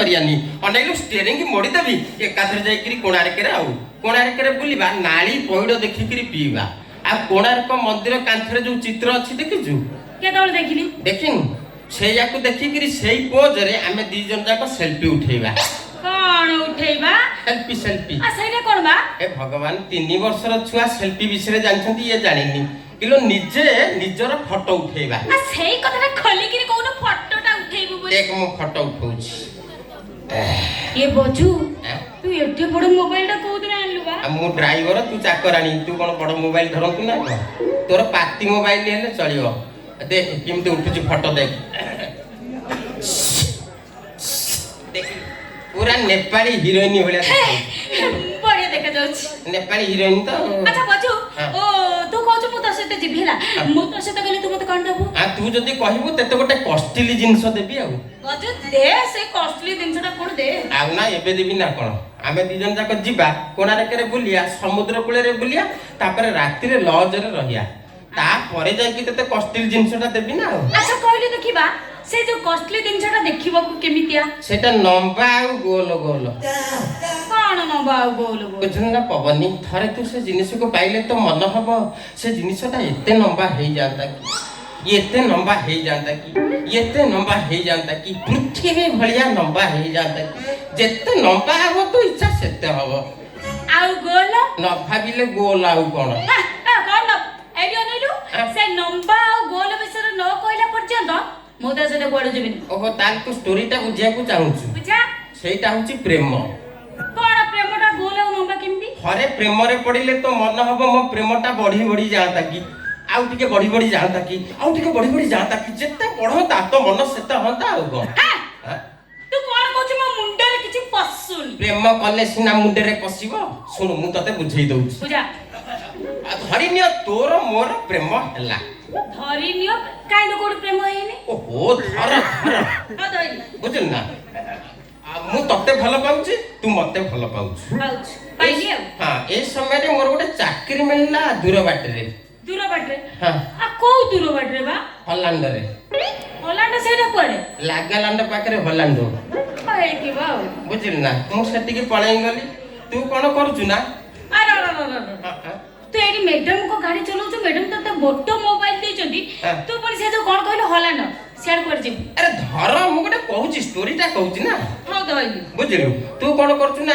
करियानी अनेलु steering मोड़ी देबी एकाथरे जाइकरी कोणार्करे आउ कोणार्करे बुलिबा नाली पइड देखिकरी पीबा आ कोणार्क मंदिर कांथरे जो चित्र अछि देखिजु केतोल देखिली देखिनु सेयाकु देखिकरी सेई पोज रे आमे दी जन जाक सेल्फी उठेबा कोन उठेबा सेल्फी आ सेने कोन बा ए भगवान 3 वर्षर छुआ सेल्फी विषय जानछंती ये जानिनी किलो निजे निजर फोटो उठेबा आ सेई कथरा खोली कि कोन फोटोटा उठेबु बोली देख मु फोटो उठौछि ये बजू तू एटे बड़ मोबाइल टा कोदिन आनलु बा मु ड्राइवर तू चाकरानी तू कोन बड़ मोबाइल धरंतु ना तोर पाती मोबाइल हेले चलियो देख किमते उठुछि फोटो देख देख पूरा नेपाली हीरोइन भलिया बढ़िया देखा जाउछि नेपाली हीरोइन तो अच्छा बजू ओ तू कहू मु तो सहित जिभिला मु तो सहित गले तू मते कोन देबू आ तू जदी कहिबू तेते गोटे कॉस्टली जिंस देबी आ बजू दे से कॉस्टली जिंसटा कोन दे आ ना एबे देबी ना कोन आमे दी जन जाक जिबा कोणार्करे बुलिया समुद्र कूले रे बुलिया तापर राती रे लॉज रे रहिया ता परे जाय कि तेते कॉस्टली जिंसटा देबी ना अच्छा कहली देखिबा से जो कॉस्टली जिंसटा देखिबा को केमितिया सेटा लंबा आ गोल गोल कोन नबा गोल गोल बुझना पवनी थरे तू से जिनिस को पाइले तो मन हबो से जिनिसटा एते लंबा हे जाता कि एते लंबा हे जाता कि एते लंबा हे जाता कि पृथ्वी भलिया लंबा हे जाता कि जेते लंबा हबो तो इच्छा सेते हबो आउ गोल न भाबिले गोल आउ कोन कोन एडियो नेलु से लंबा आउ गोल विषय न कहला पर्यंत मु त से गोड़ जबिन ओहो ताल को स्टोरीटा बुझिया को चाहूछु बुझा सेटा होची प्रेम कोन प्रेमटा गोल आउ लंबा केमती हरे प्रेम रे पडिले तो मन हबो मो प्रेमटा बढ़ी बढ़ी जाता कि आउ टिके बढ़ी बढ़ी जाता कि आउ टिके बढ़ी बढ़ी जाता कि जेते पढता तो मन सेते हंता आउ गो तू कोन कहछ मो मुंडे रे किछि पसुन प्रेम कले सिना मुंडे रे पसिबो सुन मु तते बुझेई दउछि बुझा धरि नियो तोर मोर प्रेम हला धरि नियो काई न कोड प्रेम हेनी ओहो धर धर ह धरि बुझल ना मु तते भल पाउछि तू मते भल पाउछु पाउछ पाइली हां ए समय रे मोर गोटे चाकरी मिलला दूर बाटरे हां आ को दूर बाटरे बा हॉलैंड रे हॉलैंड सेटा पड़े लागालैंड पाखरे हॉलैंड ए की बा बुझल ना मु सेति के पळाई गली तू कोन करछु ना अरे अरे तू एडी मैडम को गाड़ी चलाउ छ मैडम तो बोटो मोबाइल दे चंदी तू पण से जो कोन कहलो हॉलैंड शेयर कर जे अरे धर मु गोटे कहूची स्टोरीटा कहूची ना हां दई बुझलु तू कोन करछु ना